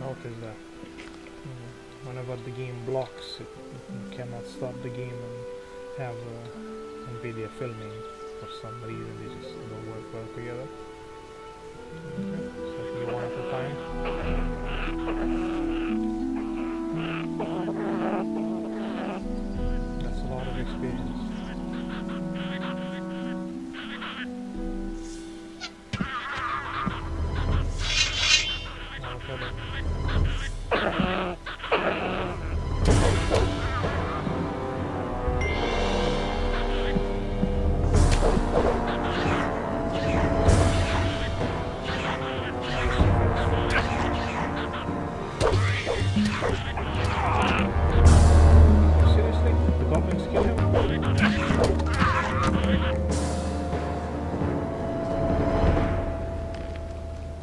noticed that whenever the game blocks, you cannot stop the game and have NVIDIA filming for some reason. They just don't work well together. Okay, so you one at a time. That's a lot of experience. Seriously? The goblins kill him?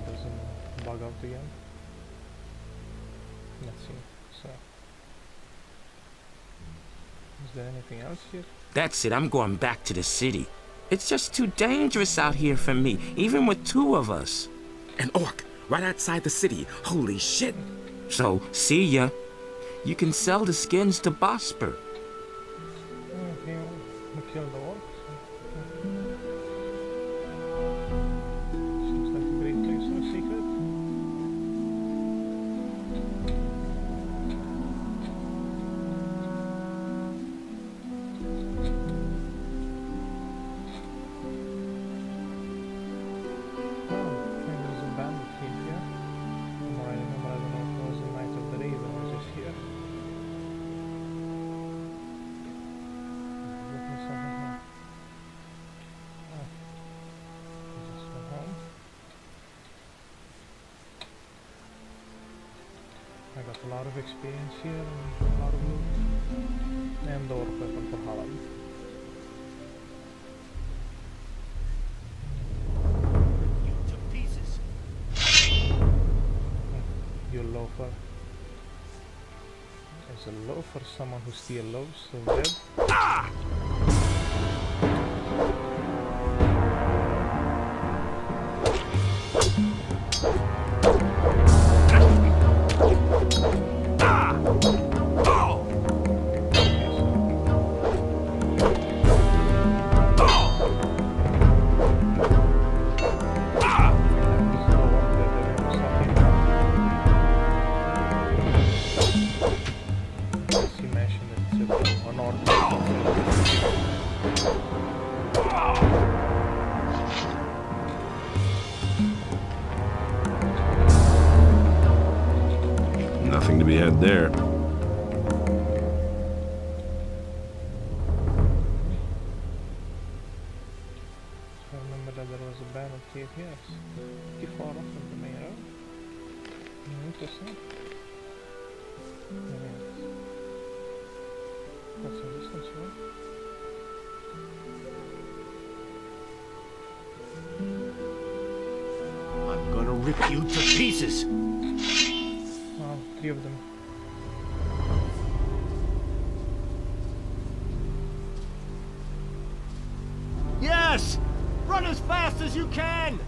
Doesn't bug out again. Let's see. So, is there anything else here? That's it, I'm going back to the city. It's just too dangerous out here for me, even with two of us. An orc, right outside the city. Holy shit. So, see ya. You can sell the skins to Bosper. Okay, we killed the orc. Seems like a great place for a secret. I got a lot of experience here and a lot of loot. And the orc weapon for Halal. To pieces. You loafer. Is a loafer someone who steals loaves still dead? He mentioned that it's an orc. Nothing to be had there. I remember that there was a battle cave, yes. Pretty far off from the main road. Interesting. Yes. Got some distance, right? I'm gonna rip you to pieces. Oh, 3 of them. Yes! Run as fast as you can!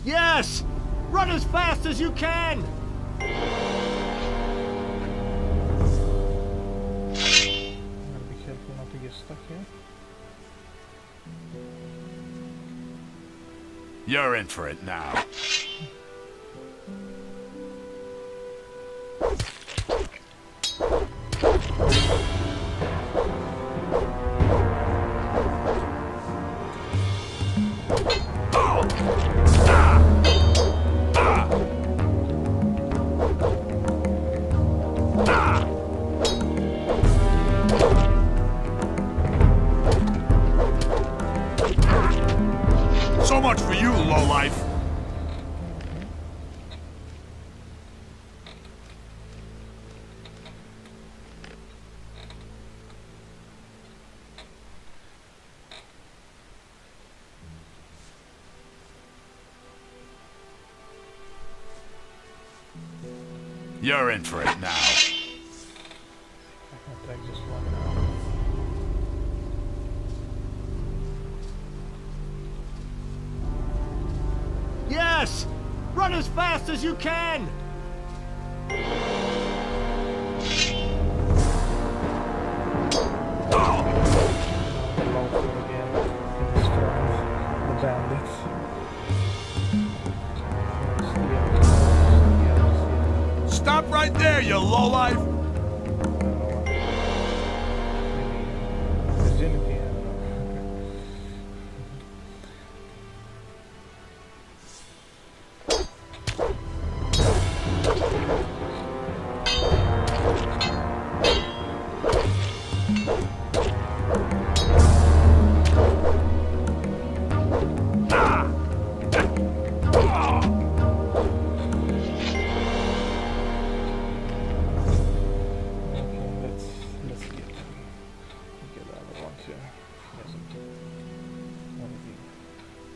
Yes! Run as fast as you can! Gotta be careful not to get stuck here. You're in for it now. So much for you, lowlife. You're in for it now. I can attack just one now. Yes! Run as fast as you can! The loafer again. And his friends, the bandits. Stop right there, you lowlife! Virginity, I don't know. Let's get the other ones here. Yes. One of you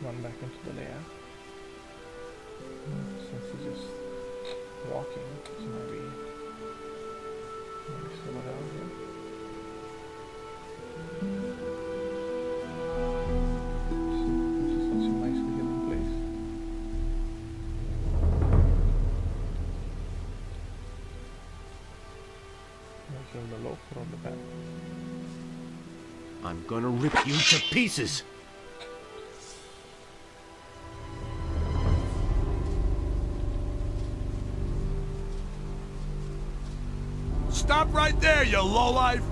run back into the lair. Since he's just walking, so maybe see what else here. This is such a nicely hidden place. Kill the loafer on the back. I'm gonna rip you to pieces! Stop right there, you lowlife!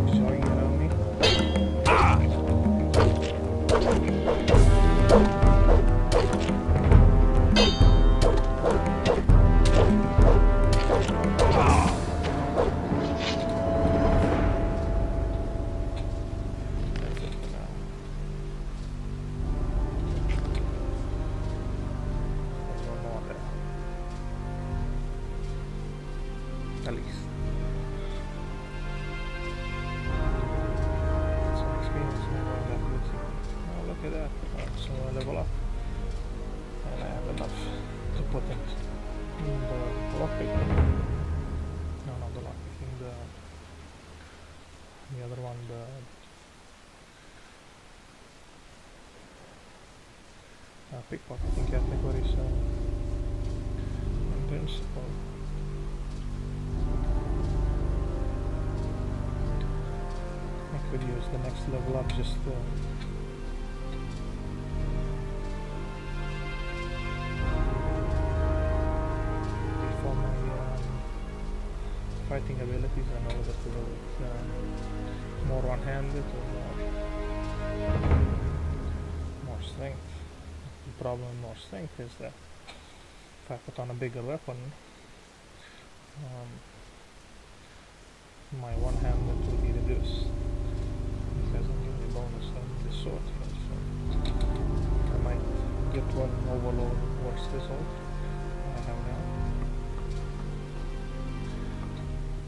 Sure you know me? That's it for now. There's one more there. At least. Some experience in that looks. Oh, look at that. So I level up. And I have enough to put in the lockpick. No, not the lockpick. The other one, the pickpocketing category, so in principle I could use the next level up just for my fighting abilities. I know that with more one-handed or more strength. The problem with more strength is that if I put on a bigger weapon, my one-handed will be reduced because I'm giving a bonus on this sword here, so I might get one overload worse result I have now.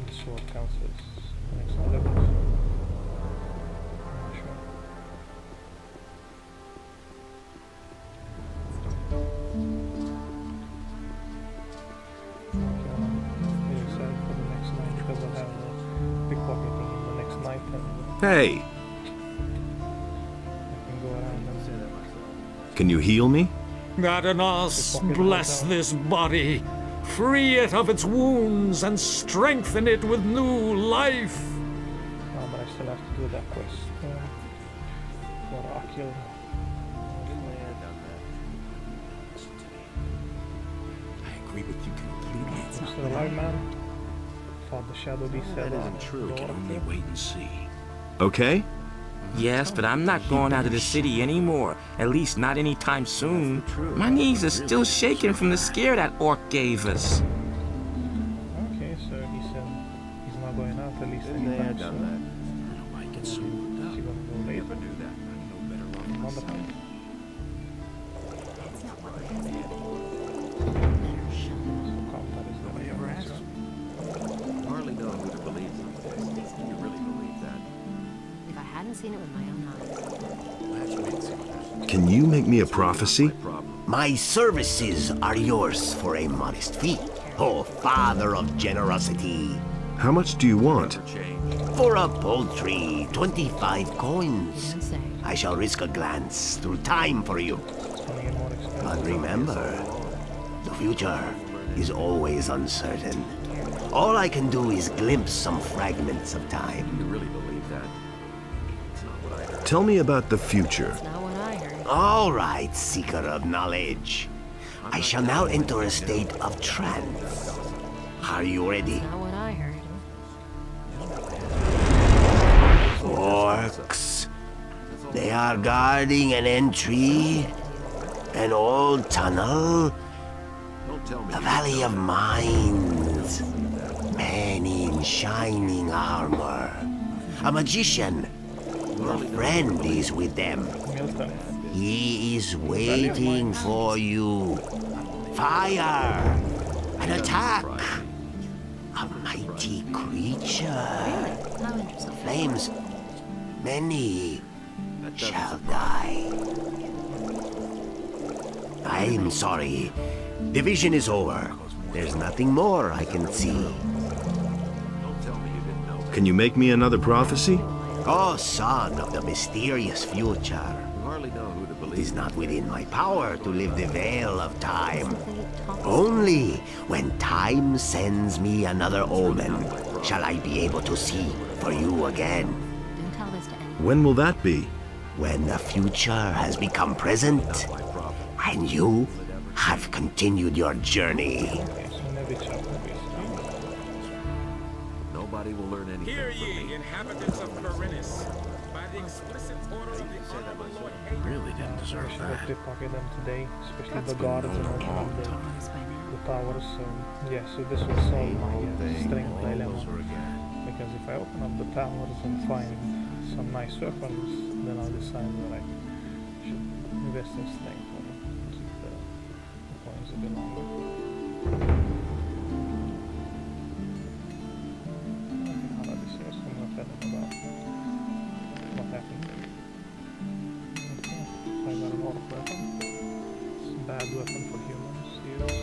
The sword counts as an extra level, so I'm not sure. Very excited for the next night because I'll have pickpocketing in the next night and Hey, I can go around and can you heal me? Adanos, bless this body. Free it of its wounds and strengthen it with new life. oh, but I still have to do that quest for Akil. I agree with you completely. It's I'm not still alive, man. Fought the shadow beast. That isn't true. We can only wait and see. Okay? Yes, but I'm not going out of the city anymore. At least not anytime soon. My knees are still shaking from the scare that orc gave us. Okay, so he said he's not going out at least anytime soon. Nobody gets so Is he gonna go later? do that. I know better off Mother hand? So combat is the way ever around, asked. so- Hardly know who to believe these days. Do you really believe that? seen it with my own eyes. Can you make me a prophecy? My services are yours for a modest fee. Oh, father of generosity. How much do you want? For a paltry 25 coins. Didn't say. I shall risk a glance through time for you. It's gonna get more expensive. But remember, the future is always uncertain. All I can do is glimpse some fragments of time. Tell me about the future. That's not what I heard. All right, seeker of knowledge. I shall now enter a state of trance. Are you ready? Not what I heard. Orcs. They are guarding an entry, an old tunnel, the Valley of Mines. Men in shining armor. A magician. A friend is with them. Milton. He is waiting for you. Fire! An attack! A mighty creature. Really? How interesting. Flames. Many shall die. I'm sorry. Division is over. There's nothing more I can see. Can you make me another prophecy? Oh, son of the mysterious future. It is not within my power to lift the veil of time. Only when time sends me another omen shall I be able to see for you again. Don't tell this to anyone. When will that be? When the future has become present, and you have continued your journey. Okay, so in every chapter basically. Nobody will learn anything. Hear ye, inhabitants of Corinthus, by the explicit order of the honorable Lord Really didn't deserve Especially that they pocket them today, especially the guards and all the towers. So yeah, so this will solve my strength dilemma. Because if I open up the towers and find some nice weapons, then I'll decide that I should invest in strength or keep the coins a bit longer. Okay, how about this here? So I'm gonna tell them about what happened. Okay, so I got an orc weapon. It's a bad weapon for humans to use.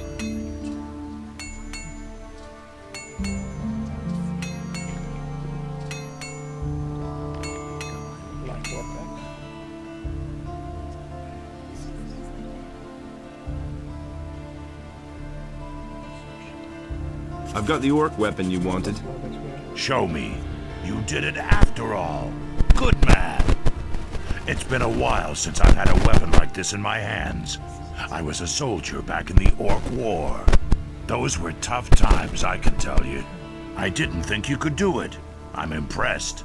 Light orc axe. I've got the orc weapon you wanted. Lot of experience. Show me. You did it after all. Good man. It's been a while since I've had a weapon like this in my hands. I was a soldier back in the Orc War. Those were tough times, I can tell you. I didn't think you could do it. I'm impressed.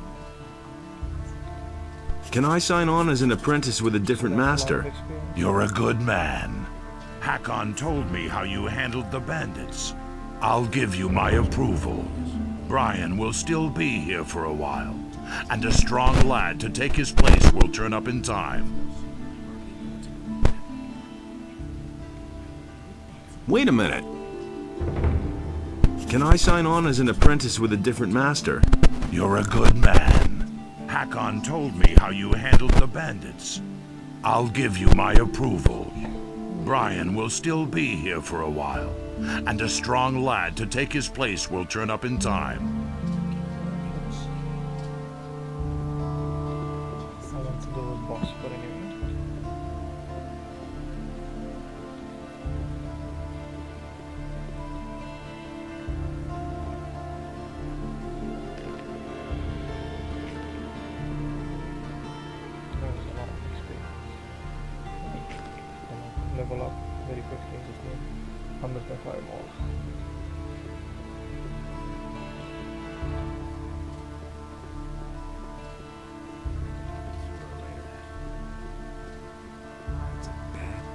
Can I sign on as an apprentice with a different master? Experience. You're a good man. Hakon told me how you handled the bandits. I'll give you my approval. Brian will still be here for a while, and a strong lad to take his place will turn up in time. Wait a minute. Can I sign on as an apprentice with a different master? You're a good man. Hakon told me how you handled the bandits. I'll give you my approval. Brian will still be here for a while, and a strong lad to take his place will turn up in time. I want to do a boss, but anyway. That was a lot of experience. Level up very quickly, just need 105 more.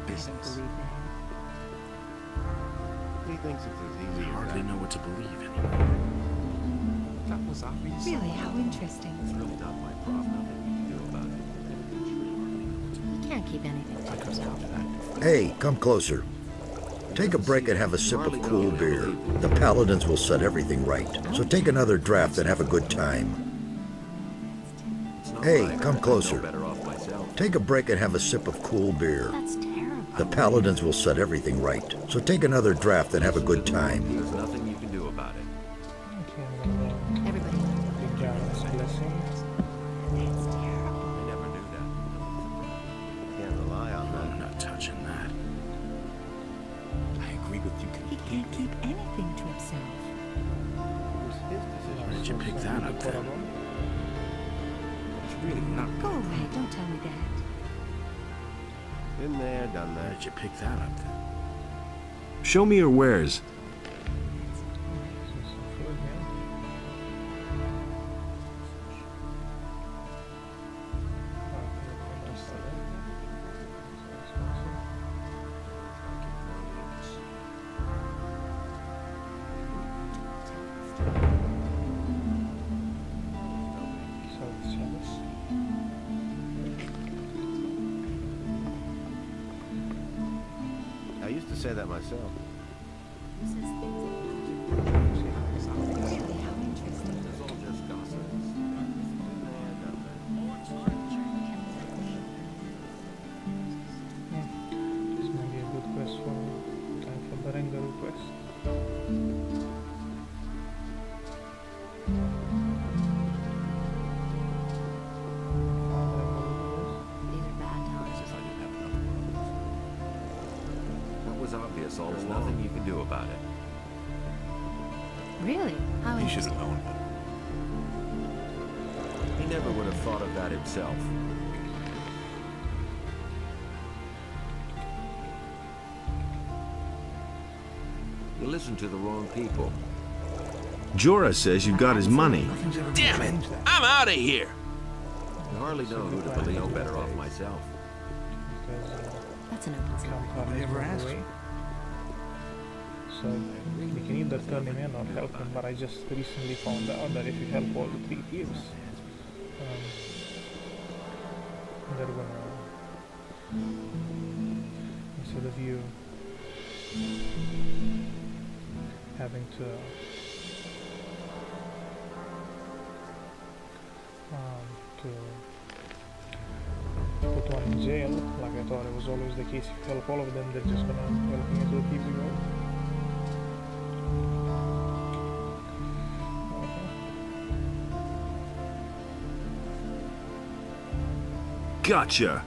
Business. He thinks it's as easy. I hardly know what to believe anymore. That was obvious. Really, how interesting. It's really not my problem. Nothing you can do about it. You can't keep anything to yourself. Hey, come closer. Take a break and have a sip of cool beer. The paladins will set everything right. So take another draft and have a good time. Hey, come closer. Better off myself. Take a break and have a sip of cool beer. That's terrible. The paladins will set everything right. So take another draft and have a good time. There's nothing you can do about it. Okay, I'm gonna Everybody. give Jarvan's blessing. That's terrible. I never knew that. Can't rely on I'm that. not touching that. I agree with you He completely. can't keep anything to himself. Where did you pick that up then? It's really not Go away. Don't tell me that. Been there, done Where that. did you pick that up then? Show me your wares. I used to say that myself. Who says things like that? Really, how interesting. It's all just gossip. Been there, done that. This might be a good quest for time for the Rengaru quest. These are bad times. As if I didn't have enough problems. That was obvious all along. There's nothing you can do about it. Really? How He should interesting. have known better. He never would have thought of that himself. You listen to the wrong people. Jorah says you've got his money. Damn it! I'm out of here! You hardly know who to believe. No better off myself. Because That's an open secret. Nobody ever asked. So we can either turn him in or help him, but I just recently found out that if you help all the 3 thieves, they're gonna, instead of you having to put one in jail, like I thought it was always the case. If you help all of them, they're just gonna help you into the thieves you go. Gotcha.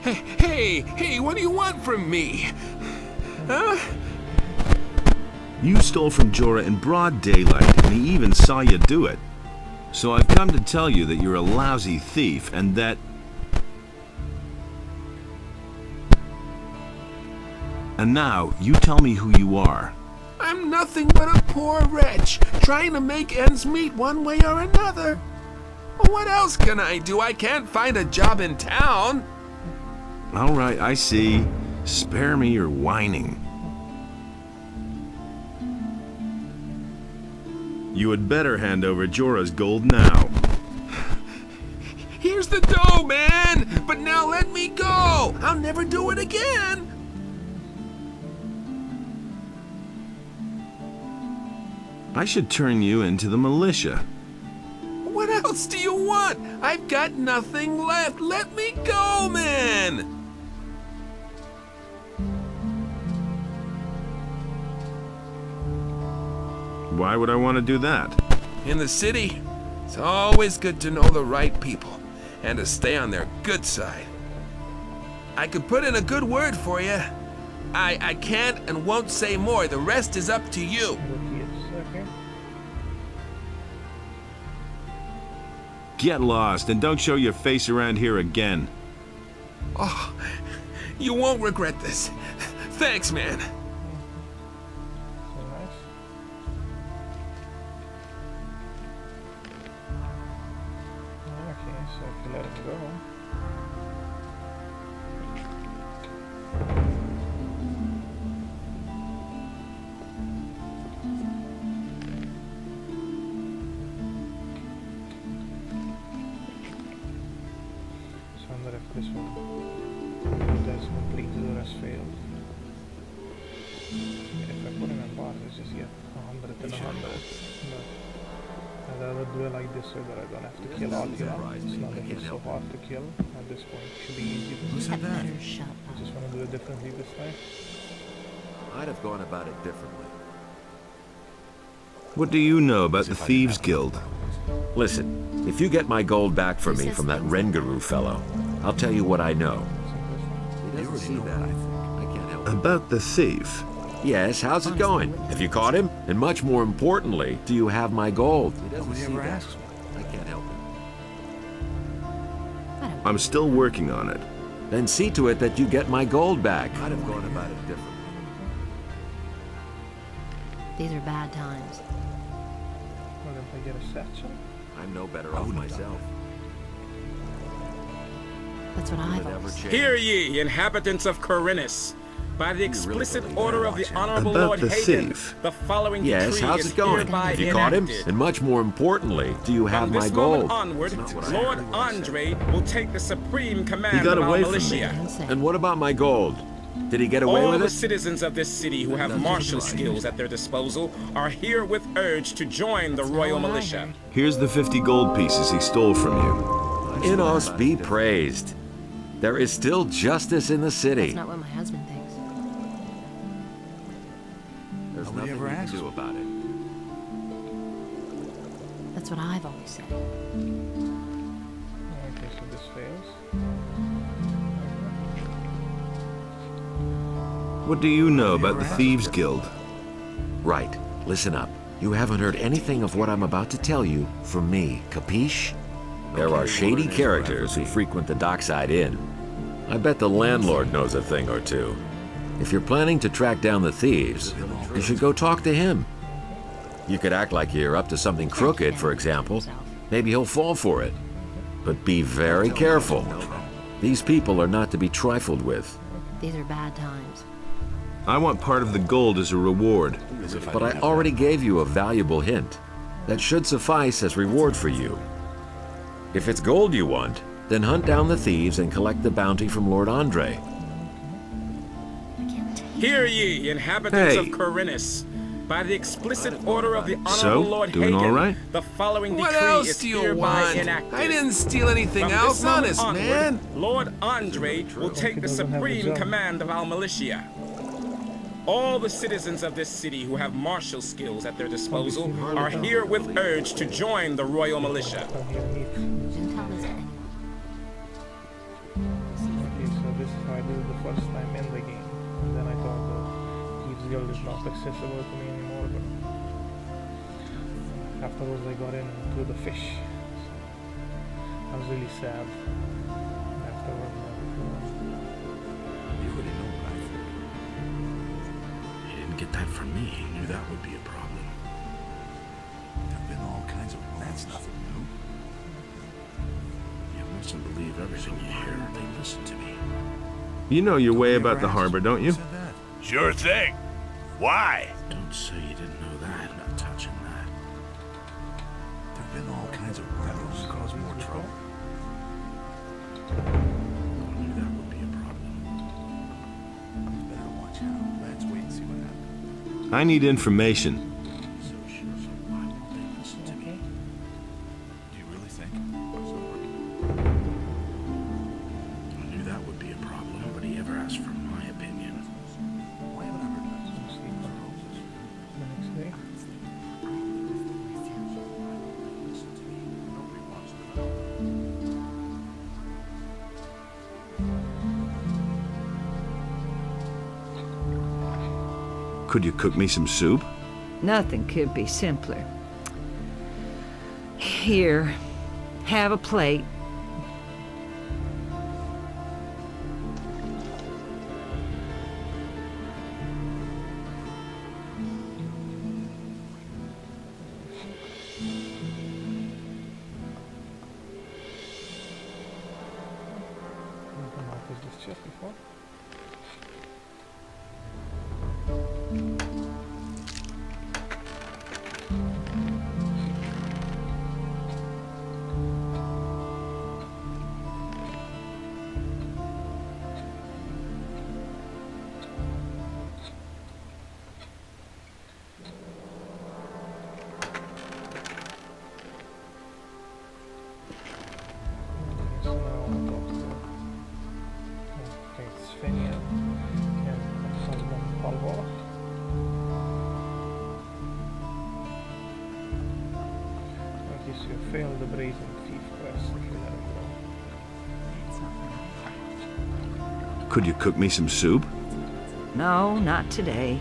Hey, what do you want from me? Huh? You stole from Jorah in broad daylight, and he even saw you do it. So I've come to tell you that you're a lousy thief, and that... And now, you tell me who you are. I'm nothing but a poor wretch, trying to make ends meet one way or another. What else can I do? I can't find a job in town. All right, I see. Spare me your whining. You had better hand over Jorah's gold now. Here's the dough, man! But now let me go! I'll never do it again! I should turn you into the militia. What else do you want? I've got nothing left. Let me go, man! Why would I want to do that? In the city, it's always good to know the right people and to stay on their good side. I could put in a good word for you. I can't and won't say more. The rest is up to you. Okay. Get lost and don't show your face around here again. Oh, you won't regret this. Thanks, man. So nice. Okay, so if you let him go. So I wonder if this one does complete, the rest failed. If I put him in bars, I just get 100 and 100. But I'd rather do it like this so that I don't have to kill all the It's not like it's so hard to kill at this point. It should be easy to Who do. said that? Better shut I up. just want to do it differently this time. I'd have gone about it differently. What do you know about the Thieves Guild? Listen, if you get my gold back for me from that Rengaroo fellow, I'll tell you what I know. He doesn't see that. I can't help it. About the thief? Yes, how's it going? Have you caught him? And much more importantly, do you have my gold? He doesn't Nobody see ever that. asks me. I can't help it. I'm still working on it. Then see to it that you get my gold back. I'd have gone about it differently. These are bad times. Well, if I get a satchel, I'm no better off myself. That's what I've Would it ever always change? Hear ye, inhabitants of Corinus. By the explicit believe order that? of the Watch out. Honorable About Lord the Hagen, thief. the following Yes, decree how's is it going? hereby Have you caught him? enacted. And much more importantly, do you have From my this moment gold? onward, what I Lord heard. Andre will take the supreme command got of our away from me. militia. say. And what about my gold? Did he get away All with the it? citizens of this city who have martial skills at their disposal are herewith urged to join the royal what I militia. heard. Here's the 50 gold pieces he stole from you. Inos be praised. There is still justice in the That's city. not what my husband thinks. There's Nobody nothing ever you can asks do me. about it. That's what I've always said. okay, so this fails. What do you know about the Thieves Guild? Right. Listen up. You haven't heard anything of what I'm about to tell you from me, capiche? There are shady characters who frequent the dockside inn. I bet the landlord knows a thing or two. If you're planning to track down the thieves, you should go talk to him. You could act like you're up to something crooked, for example. Maybe he'll fall for it. But be very careful. These people are not to be trifled with. These are bad times. I want part of the gold as a reward. But I already gave you a valuable hint. That should suffice as reward for you. If it's gold you want, then hunt down the thieves and collect the bounty from Lord Andre. Hear ye, inhabitants Hey. of Corinus. By the explicit order of the Honorable So, Lord doing Hagen, all right? the following What decree else is do you hereby want? enacted. I didn't steal anything From this else, moment honest, onward, man. Lord Andre will take the doesn't have a supreme job. command of our militia. All the citizens of this city who have martial skills at their disposal are herewith urged to join the royal militia. From here, neat. Didn't tell this to anyone. Okay, so this is how I did it the first time in the game. And then I thought the Thieves Guild is not accessible to me anymore, but afterwards I got in and threw the fish. So I was really sad afterwards. You already know what I think. He didn't get that from me. He knew that would be a problem. There've been all kinds of rumors. That's nothing new. You mustn't believe everything you hear. They listen to me. You know your way about the harbor, don't you? Who said that? Sure thing. Why? Don't say you didn't know that. I'm not touching that. There've been all kinds of rumors that cause more trouble. I knew that would be a problem. Better watch out. Let's wait and see what happens. I need information. So sure, so why won't they listen to me? Do you really think? I knew that would be a problem. Nobody ever asked for my opinion. Why haven't I heard that? The next day. Listen to me. Nobody wants to know. Could you cook me some soup? Nothing could be simpler. Here, have a plate. Open up this chest before. allvar. That gives you a failed the brazen thief quest if you let it go. Could you cook me some soup? No, not today.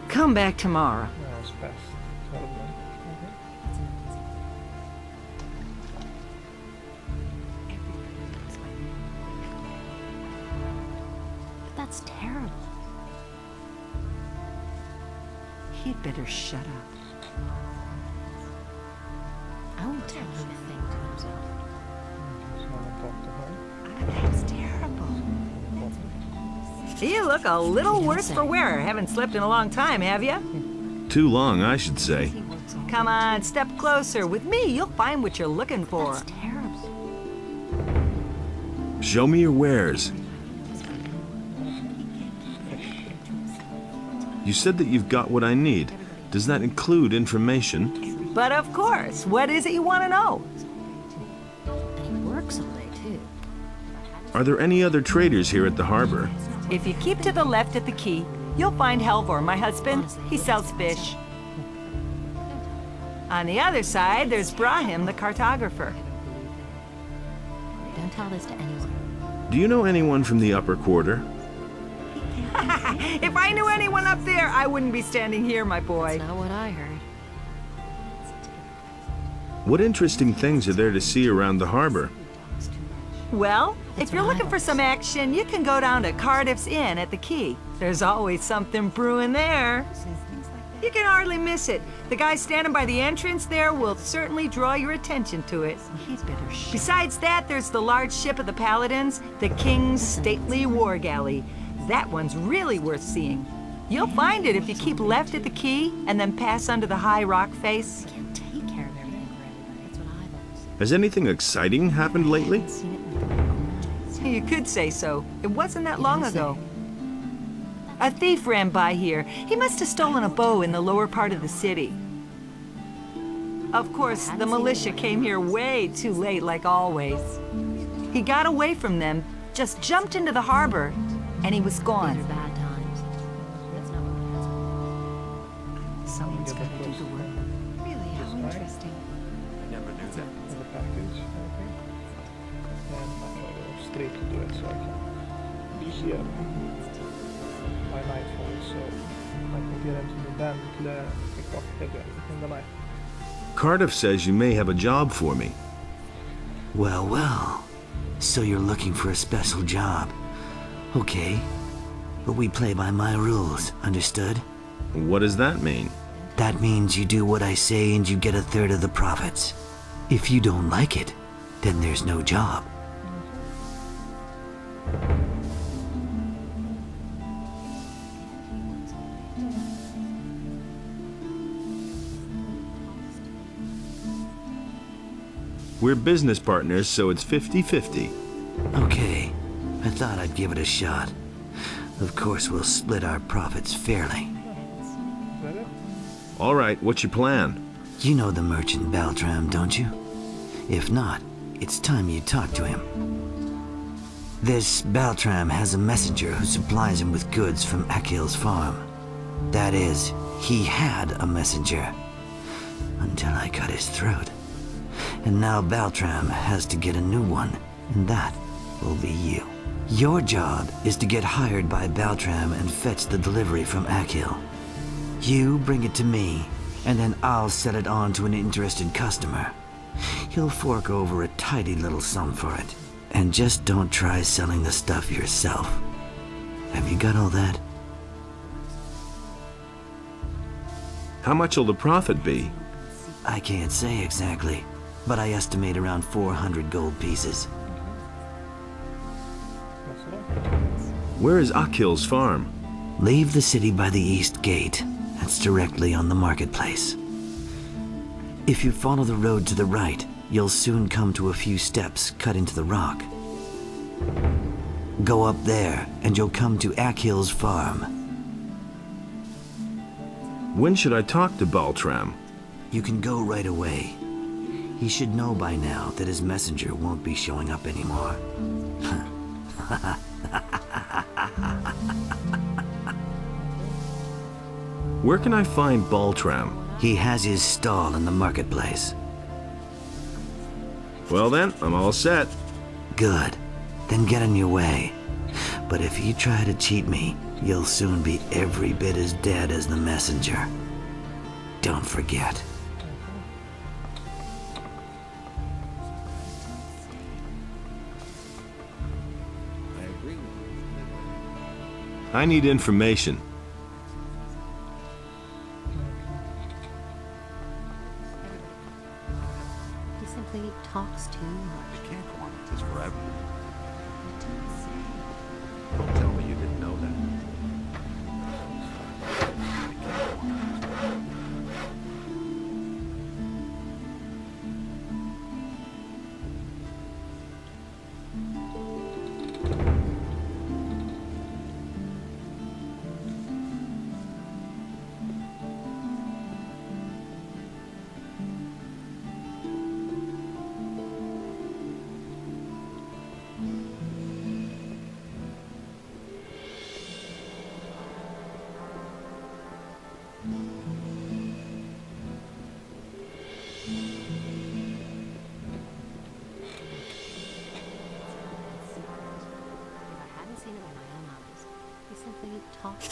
Come back tomorrow. No, it's past 12 then. Okay. But that's terrible. He'd better shut up. I won't tell him a thing to himself. So I'm gonna talk to her. That's terrible. You look a little worse for wear. Haven't slept in a long time, have you? Too long, I should say. Come on, step closer. With me, you'll find what you're looking for. That's terrible. Show me your wares. You said that you've got what I need. Does that include information? But of course, what is it you want to know? And he works all day, too. Are there any other traders here at the harbor? If you keep to the left at the quay, you'll find Halvor, my husband. He sells fish. On the other side, there's Brahim, the cartographer. Don't tell this to anyone. Do you know anyone from the upper quarter? If I knew anyone up there, I wouldn't be standing here, my boy. That's not what I heard. What interesting things are there to see around the harbor? Well, That's if you're what I looking for some action, you can go down to Cardiff's Inn at the quay. There's always something brewing there. You can hardly miss it. The guy standing by the entrance there will certainly draw your attention to it. Besides that, there's the large ship of the Paladins, the King's stately war galley. That one's really worth seeing. You'll find it if you keep left at the quay and then pass under the high rock face. Can't take care of everything for everybody. That's what I've always said. Has anything exciting happened lately? Seen it in the book. You could say so. It wasn't that long ago. A thief ran by here. He must have stolen a bow in the lower part of the city. Of course, the militia came here way too late, like always. He got away from them, just jumped into the harbor, and he was These are gone. bad times. That's not what we asked for. Someone's got to do the work. Really, how interesting. I never knew that. As a package, okay. And I'm gonna go straight to do it so I can be here by nightfall so I can get into the band pick up in the night. Cardiff says you may have a job for me. Well, well. So you're looking for a special job. Okay. But we play by my rules, understood? What does that mean? That means you do what I say and you get a third of the profits. If you don't like it, then there's no job. We're business partners, so it's 50-50. Okay. I thought I'd give it a shot. Of course, we'll split our profits fairly. Is that it? All right, what's your plan? You know the merchant Baltram, don't you? If not, it's time you talk to him. This Baltram has a messenger who supplies him with goods from Akil's farm. That is, he had a messenger. Until I cut his throat. And now Baltram has to get a new one, and that will be you. Your job is to get hired by Baltram and fetch the delivery from Akil. You bring it to me, and then I'll set it on to an interested customer. He'll fork over a tidy little sum for it. And just don't try selling the stuff yourself. Have you got all that? How much will the profit be? I can't say exactly, but I estimate around 400 gold pieces. That's a lot. Where is Akil's farm? Leave the city by the east gate. That's directly on the marketplace. If you follow the road to the right, you'll soon come to a few steps cut into the rock. Go up there, and you'll come to Akil's farm. When should I talk to Baltram? You can go right away. He should know by now that his messenger won't be showing up anymore. Where can I find Baltram? He has his stall in the marketplace. Well then, I'm all set. Good. Then get on your way. But if you try to cheat me, you'll soon be every bit as dead as the messenger. Don't forget. I need information. He simply talks too much. It can't go on like this forever. Don't tell me you didn't know that.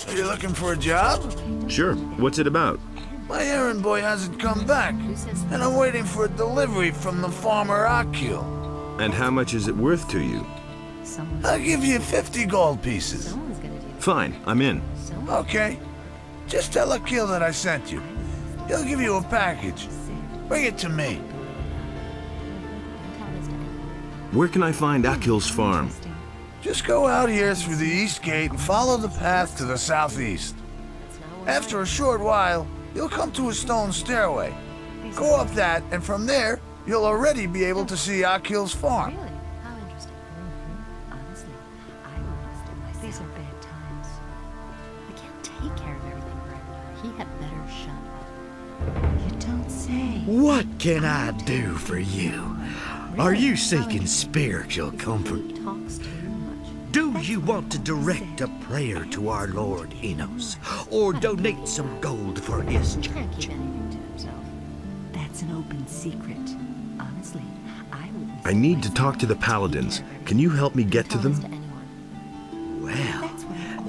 Are you looking for a job? Sure. What's it about? My errand boy hasn't come back, and I'm waiting for a delivery from the farmer Akil. And how much is it worth to you? I'll give you 50 gold pieces. Fine, I'm in. Okay. Just tell Akil that I sent you. He'll give you a package. Bring it to me. Where can I find Akil's farm? Just go out here through the east gate and follow the path to the southeast. After a short while, you'll come to a stone stairway. Go up that, and from there, you'll already be able to see Akil's farm. Really? How interesting. Honestly, I witnessed it myself. These are bad times. I can't take care of everything forever now. He had better shut up. You don't say. What can I do for you? Are you seeking spiritual comfort? He talks too much. Do you want to direct a prayer to our Lord Enos, or donate some gold for his He can't church? keep anything to himself. That's an open secret. Honestly, I wouldn't. I need to talk to the paladins. Can you help me get to Tell this them? to anyone. Well,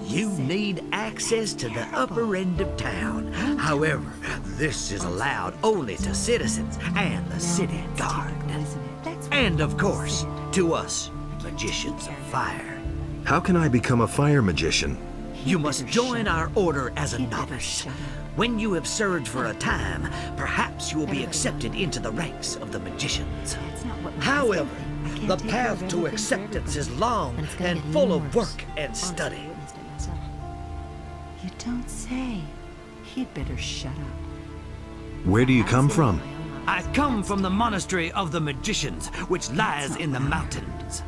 you need access to the upper end of town. However, this is allowed only to citizens and the city guard. And of course, to us, magicians of fire. How can I become a fire magician? You must join our order as a novice. When you have served for a time, perhaps you will be accepted into the ranks of the magicians. However, the path to acceptance is long and full of work and study. You don't say. He'd better shut up. Where do you come from? I come from the monastery of the magicians, which lies in the mountains.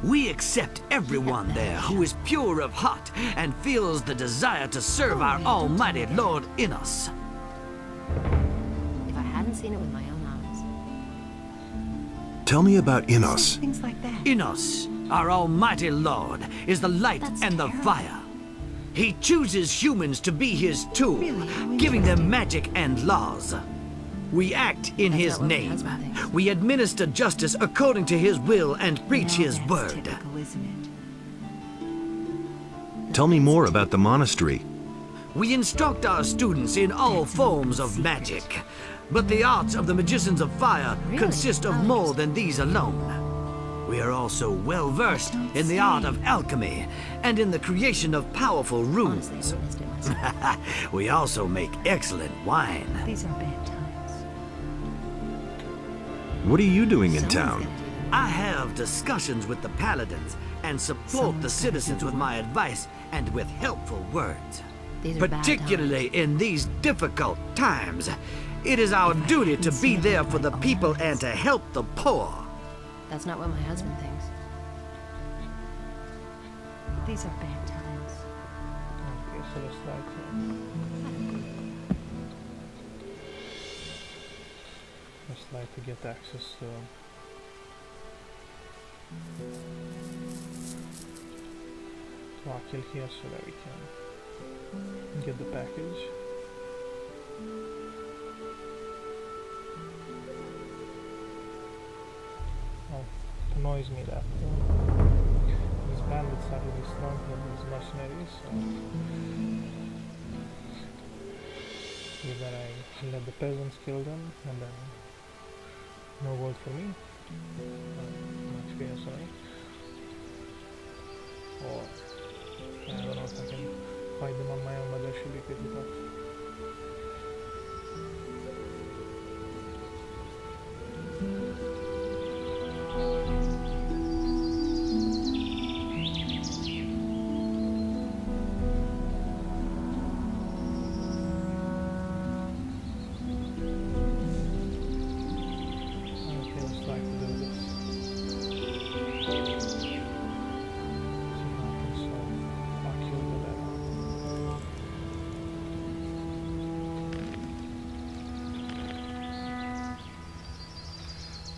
We accept everyone there who is pure of heart and feels the desire to serve our almighty Lord Enos. If I hadn't seen it with my own eyes. Tell me about Enos. Things like that. Enos, our almighty Lord, is the light and the fire. He chooses humans to be his tool, giving them magic and laws. We act in his name. We administer justice according to his will and preach his word. Tell me more about the monastery. We instruct our students in all forms of magic, but the arts of the magicians of fire consist of more than these alone. We are also well versed in the art of alchemy and in the creation of powerful runes. We also make excellent wine. These are bad times. What are you doing in town? I have discussions with the paladins and support the citizens with my advice and with helpful words. These are bad Particularly in these difficult times, it is our duty to be there for the people and to help the poor. That's not what my husband thinks. These are bad times. Okay, so let's like to get access to Rockhill here so that we can get the package. Oh, it annoys me that these bandits are really strong here, these mercenaries, so either I let the peasants kill them and then no gold for me, no experience for me, or I don't know if I can fight them on my own, but that should be pretty tough. Okay, let's try to do this. See how I can solve Rockhill dilemma.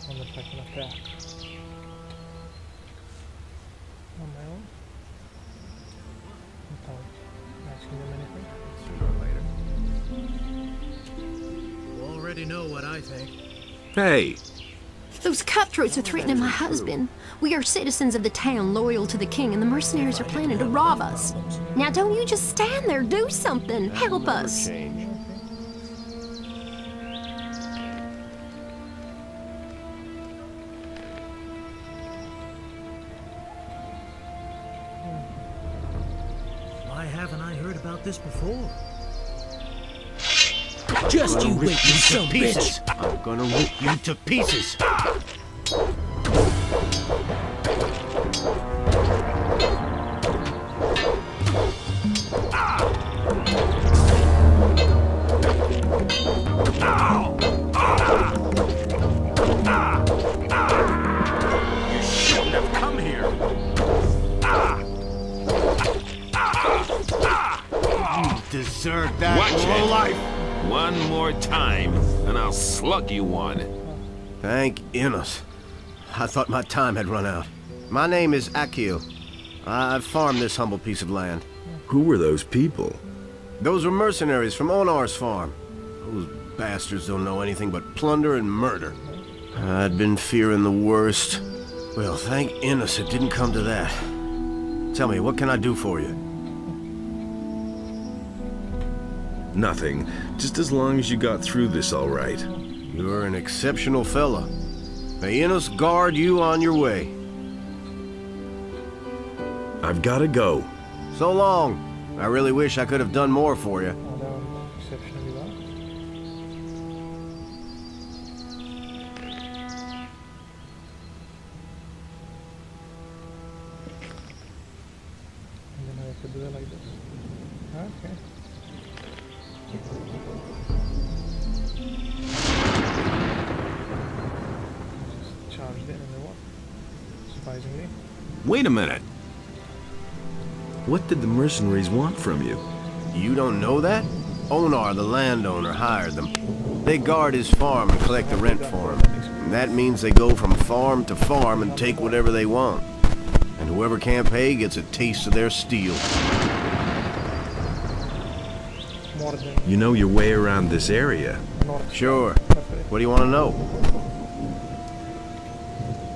Wonder if I can attack on my own without asking them anything. You already know what I think. Hey, Those cutthroats are threatening my husband. We are citizens of the town loyal to the king, and the mercenaries are planning to rob us. Now don't you just stand there, do something. Help us. Why haven't I heard about this before? Just you wait, you son of a bitch! I'm gonna rip you to pieces. You shouldn't have come here. You deserve that, watch lowlife. it. One more time, and I'll slug you one. Thank Innos. I thought my time had run out. My name is Akil. I've farmed this humble piece of land. Who were those people? Those were mercenaries from Onar's farm. Those bastards don't know anything but plunder and murder. I'd been fearing the worst. Well, thank Innos it didn't come to that. Tell me, what can I do for you? Nothing. Just as long as you got through this all right. You're an exceptional fella. May Innos guard you on your way. I've gotta go. So long. I really wish I could have done more for you. Oh, that was exceptionally well. And then I have to do it like this. Okay. Just charged in and then what? Surprisingly. Wait a minute. What did the mercenaries want from you? You don't know that? Onar, the landowner, hired them. They guard his farm and collect the rent for him. And that means they go from farm to farm and take whatever they want. And whoever can't pay gets a taste of their steel. More than You know your way around this area. Sure. What do you want to know?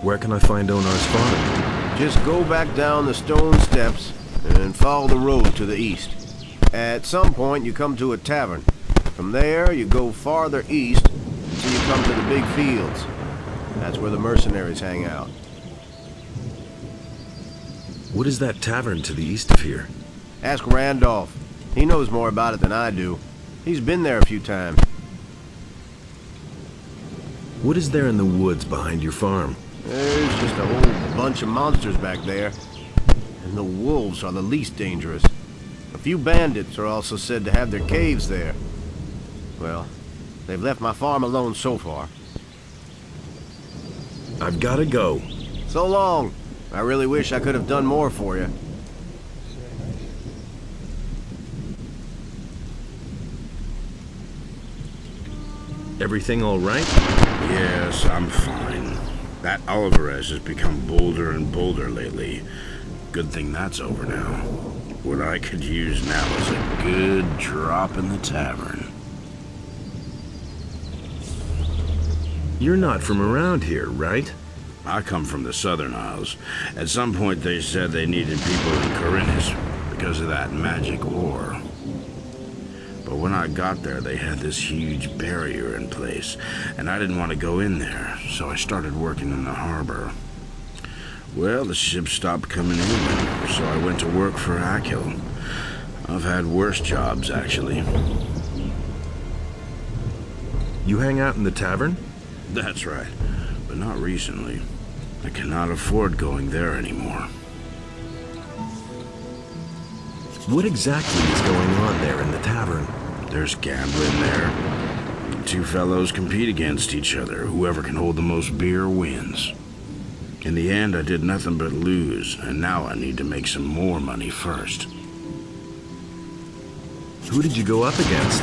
Where can I find Onar's farm? Just go back down the stone steps and follow the road to the east. At some point, you come to a tavern. From there, you go farther east until you come to the big fields. That's where the mercenaries hang out. What is that tavern to the east of here? Ask Randolph. He knows more about it than I do. He's been there a few times. What is there in the woods behind your farm? There's just a whole bunch of monsters back there. And the wolves are the least dangerous. A few bandits are also said to have their caves there. Well, they've left my farm alone so far. I've gotta go. So long. I really wish I could have done more for you. Everything all right? Yes, I'm fine. That Alvarez has become bolder and bolder lately. Good thing that's over now. What I could use now is a good drop in the tavern. You're not from around here, right? I come from the Southern Isles. At some point they said they needed people in Corinthus because of that magic ore. But when I got there, they had this huge barrier in place, and I didn't want to go in there, so I started working in the harbor. Well, the ships stopped coming in, so I went to work for Akil. I've had worse jobs, actually. You hang out in the tavern? That's right, but not recently. I cannot afford going there anymore. What exactly is going on there in the tavern? There's gambling there. Two fellows compete against each other. Whoever can hold the most beer wins. In the end, I did nothing but lose, and now I need to make some more money first. Who did you go up against?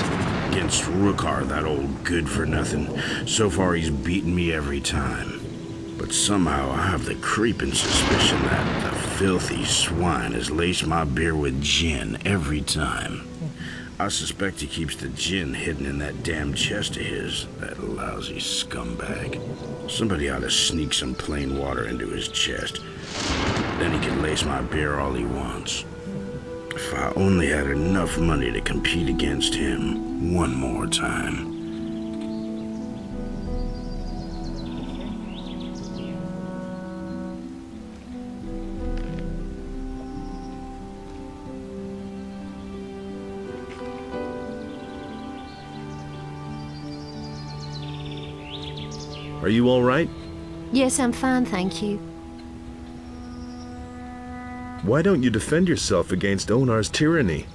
Against Rukar, that old good-for-nothing. So far, he's beaten me every time. But somehow, I have the creeping suspicion that the filthy swine has laced my beer with gin every time. I suspect he keeps the gin hidden in that damn chest of his, that lousy scumbag. Somebody ought to sneak some plain water into his chest. Then he can lace my beer all he wants. If I only had enough money to compete against him one more time. Are you all right? Yes, I'm fine, thank you. Why don't you defend yourself against Onar's tyranny?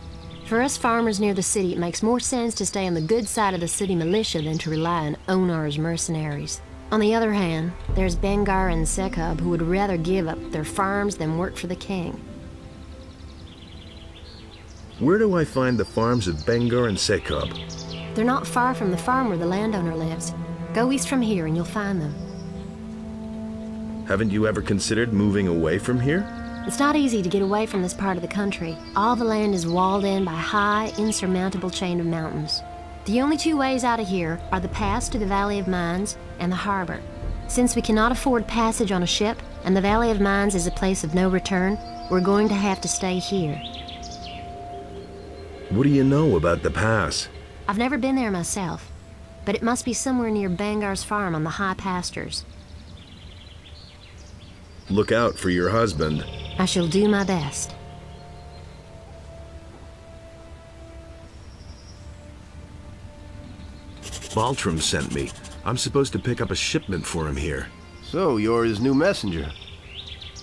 For us farmers near the city, it makes more sense to stay on the good side of the city militia than to rely on Onar's mercenaries. On the other hand, there's Bengar and Sekub who would rather give up their farms than work for the king. Where do I find the farms of Bengar and Sekub? They're not far from the farm where the landowner lives. Go east from here and you'll find them. Haven't you ever considered moving away from here? It's not easy to get away from this part of the country. All the land is walled in by a high, insurmountable chain of mountains. The only two ways out of here are the pass to the Valley of Mines and the harbor. Since we cannot afford passage on a ship, and the Valley of Mines is a place of no return, we're going to have to stay here. What do you know about the pass? I've never been there myself, but it must be somewhere near Bangar's farm on the high pastures. Look out for your husband. I shall do my best. Baltram sent me. I'm supposed to pick up a shipment for him here. So, you're his new messenger.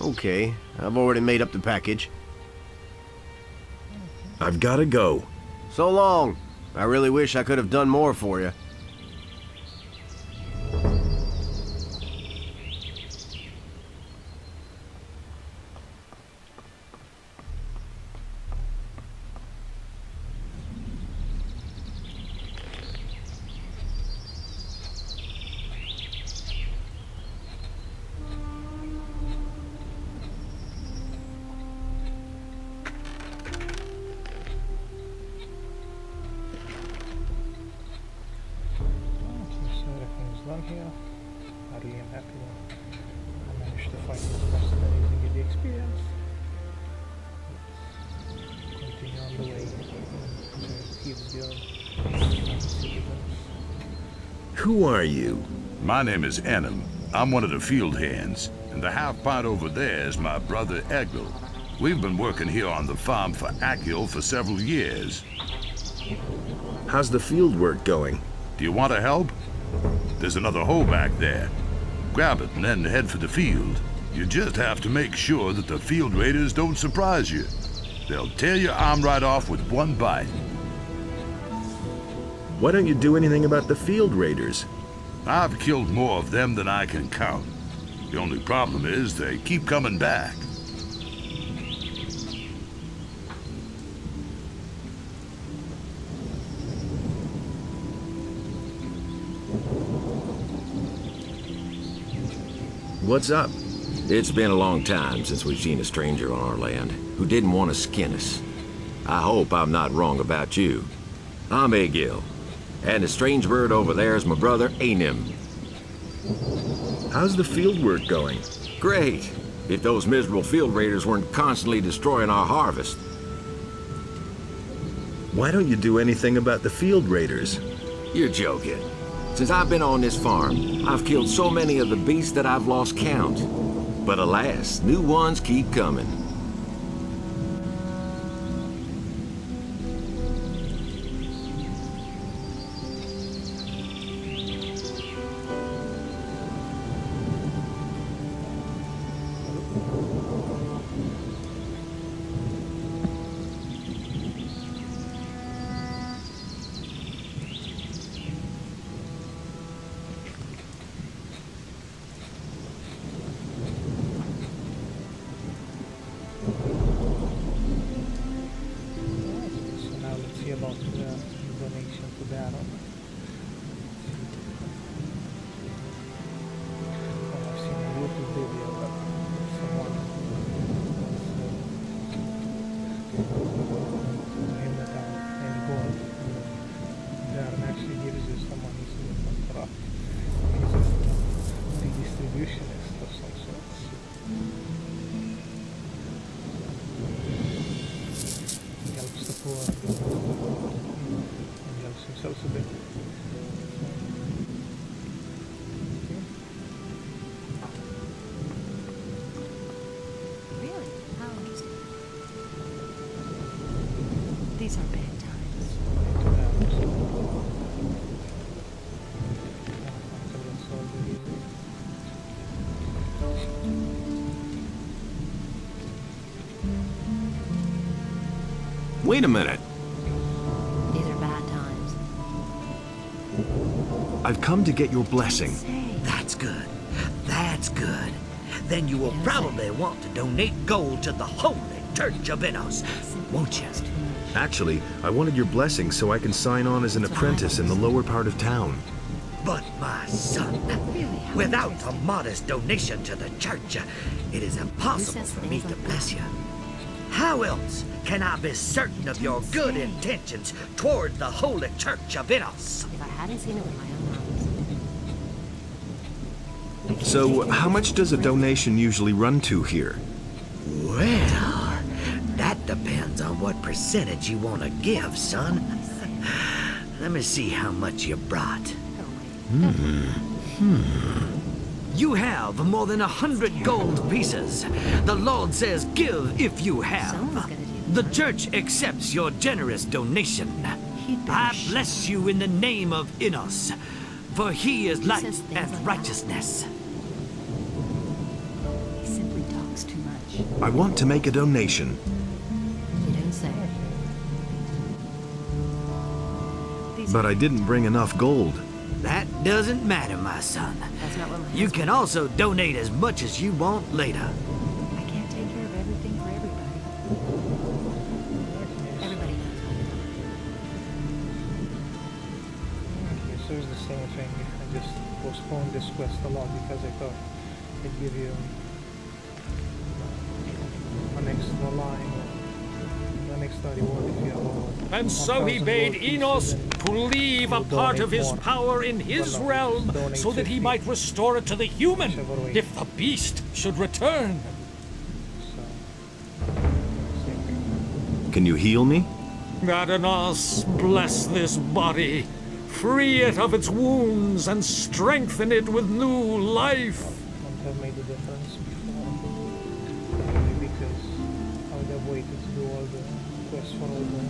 Okay, I've already made up the package. I've gotta go. So long. I really wish I could have done more for you. Done here. I really am happy that I managed to find this person that is to get the experience. Let's continue on the way to Thieves Guild. Who are you? My name is Enem. I'm one of the field hands, and the half-pint over there is my brother Egil. We've been working here on the farm for Akil for several years. How's the field work going? Do you want to help? There's another hole back there. Grab it and then head for the field. You just have to make sure that the field raiders don't surprise you. They'll tear your arm right off with one bite. Why don't you do anything about the field raiders? I've killed more of them than I can count. The only problem is they keep coming back. What's up? It's been a long time since we've seen a stranger on our land who didn't want to skin us. I hope I'm not wrong about you. I'm Egil, and the strange bird over there is my brother, Anim. How's the field work going? Great, if those miserable field raiders weren't constantly destroying our harvest. Why don't you do anything about the field raiders? You're joking. Since I've been on this farm, I've killed so many of the beasts that I've lost count. But alas, new ones keep coming. So now let's see about the donation to Baron. Well, I've seen a YouTube video that someone him that any gold. Baron actually gives you some money so it's not corrupt. He's a redistributionist of some sorts. Helps the poor and helps himself a bit. Really? How interesting. These are bad times. Wait a minute. These are bad times. I've come to get your blessing. That's good. That's good. Then you will probably want to donate gold to the Holy Church of Innos, won't you? Actually, I wanted your blessing so I can sign on as an apprentice in the lower part of town. But my son, without a modest donation to the church, it is impossible for me to bless you. How else can I be certain of your good intentions toward the Holy Church of Innos? If I hadn't seen it with my own eyes. So, how much does a donation usually run to here? Well, that depends on what percentage you want to give, son. Let me see how much you brought. You have more than 100 gold pieces. The Lord says give if you have. The church accepts your generous donation. I bless you in the name of Innos, for he is light and righteousness. He simply talks too much. I want to make a donation. You don't say. But I didn't bring enough gold. That doesn't matter, my son. That's not what my You can also donate as much as you want later. I can't take care of everything for everybody. Everybody knows what Okay, so it's the same thing. I just postponed this quest a lot because I thought it'd give you an extra line or an extra reward if you have all. And so he bade Innos to leave a part of his power in his realm so that he might restore it to the human if the beast should return. Can you heal me? Adanos, bless this body. Free it of its wounds and strengthen it with new life. Wouldn't have made a difference before. Maybe because I would have waited to do all the quests for all the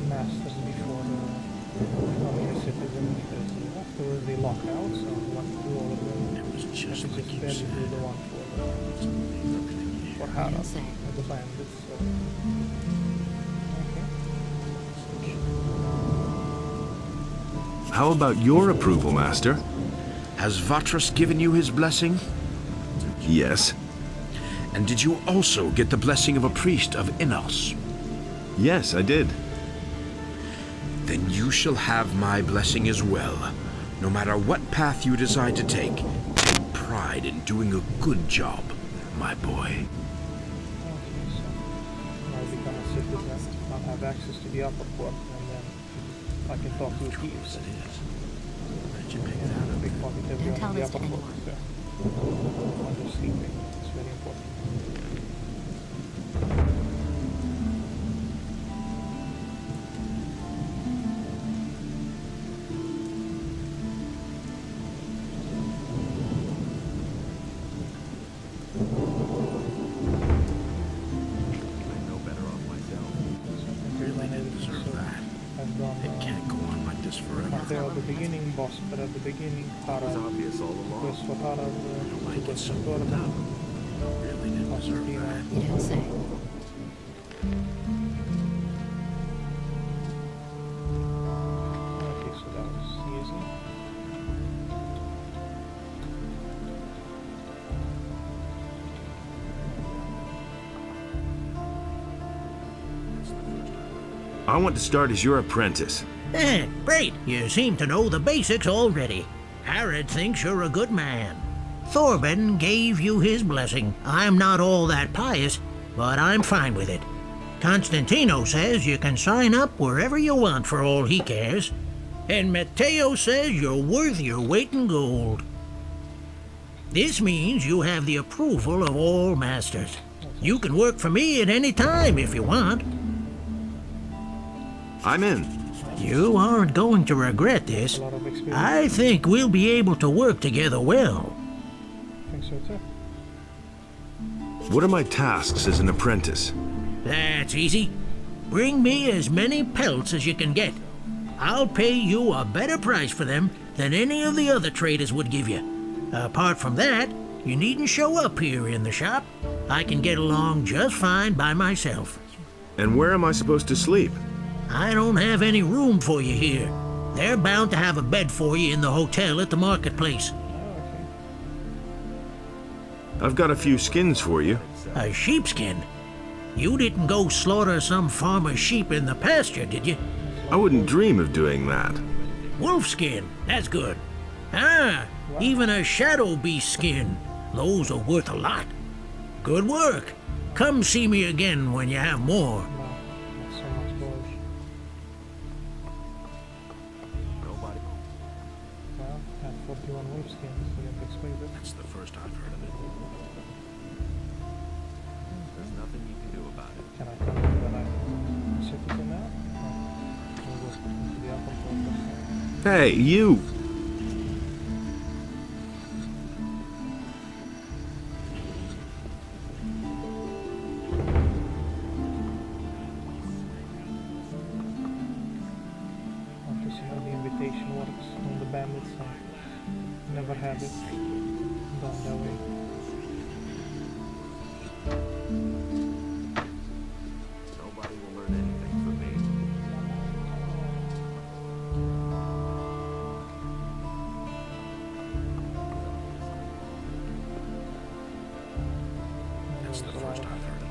masters before becoming a citizen, because afterwards they lock out, so I want to do all of them. It was just like you said. Do the one for Hara, with the bandits. So. How about your approval, Master? Has Vatras given you his blessing? Yes. And did you also get the blessing of a priest of Innos? Yes, I did. Then you shall have my blessing as well, no matter what path you decide to take. pride in doing a good job, my boy. Okay, so I'll become a citizen. I'll have access to the upper court, and then I can talk to the thieves. Big pocket everyone in the upper court. So when they're sleeping, it's very important. At the beginning, boss, but at the beginning, Harald obvious all along. was for Harald Like it's so Really didn't deserve that. You didn't say. Okay, so that was easy. I want to start as your apprentice. Great. You seem to know the basics already. Harald thinks you're a good man. Thorben gave you his blessing. I'm not all that pious, but I'm fine with it. Constantino says you can sign up wherever you want for all he cares. And Matteo says you're worth your weight in gold. This means you have the approval of all masters. You can work for me at any time if you want. I'm in. You aren't going to regret this. I think we'll be able to work together well. I think so too. What are my tasks as an apprentice? That's easy. Bring me as many pelts as you can get. I'll pay you a better price for them than any of the other traders would give you. Apart from that, you needn't show up here in the shop. I can get along just fine by myself. And where am I supposed to sleep? I don't have any room for you here. They're bound to have a bed for you in the hotel at the marketplace. I've got a few skins for you. A sheepskin? You didn't go slaughter some farmer's sheep in the pasture, did you? I wouldn't dream of doing that. Wolfskin, that's good. Ah, even a shadow beast skin. Those are worth a lot. Good work. Come see me again when you have more. That's the first I've heard of it. There's nothing you can do about it. Can I tell you that I'm a citizen now? We'll go to the upper court. Hey, you! I want to see how the invitation works on the bandits side. Never had it done that way. Nobody will learn anything from me. That's the first I've heard of it.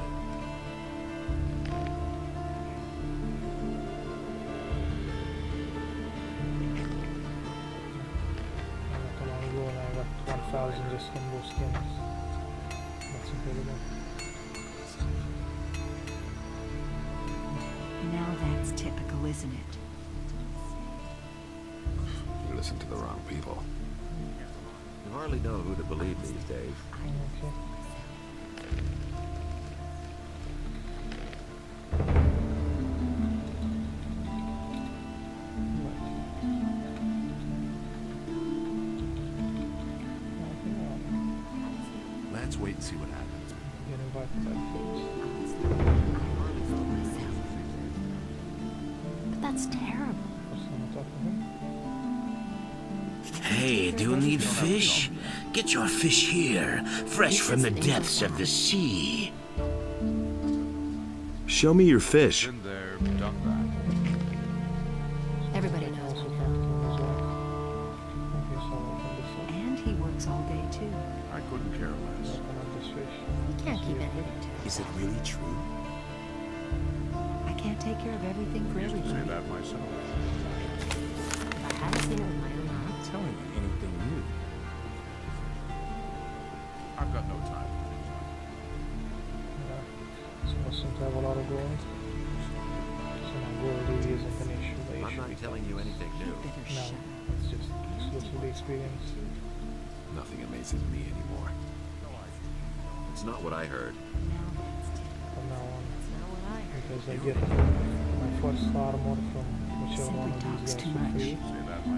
Not long ago and I got 1,000 just from those skins. That's incredible. Now that's typical, isn't it? You listen to the wrong people. You hardly know who to believe these days. Okay. Let's wait and see what happens. Get invited by Thieves. But that's terrible. Hey, do you need fish? Get your fish here, fresh from the depths of the sea. Show me your fish. Been there, done that. Everybody knows. And he works all day too. I couldn't care less. You can't keep anything to Is it really true? I can't take care of everything for I used to say everybody. that myself. If I hadn't seen it with my own eyes. Telling you anything new. I've got no time. Yeah, it's awesome to have a lot of gold. So now gold really isn't an issue. The I'm issue not telling you anything new. No, it's just exclusively experience. Nothing amazes me anymore. It's not what I heard. From now on, because I get my first armor from whichever one of these guys for free.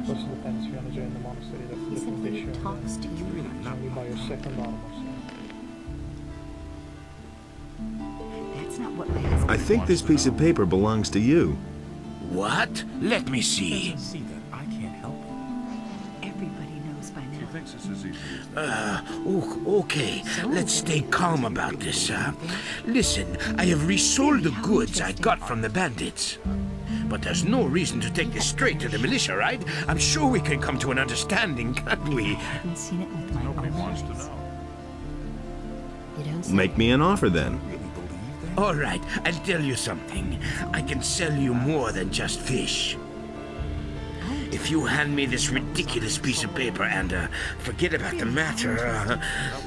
Plus it depends if you want to join the monastery, that's a different issue. And then you can only buy your second armor. That's not what my husband I think this piece of paper belongs to you. What? Let me see. See that I can't help it. Everybody knows by now. She thinks it's as easy as that. Okay. Let's stay calm about this. Listen, I have resold the goods I got from the bandits. But there's no reason to take this straight to the militia, right? I'm sure we can come to an understanding, can't we? I haven't seen it with my Nobody own wants to eyes. know. You don't say. Make me an offer then. All right, I'll tell you something. I can sell you more than just fish. If you hand me this ridiculous piece of paper and forget about the matter,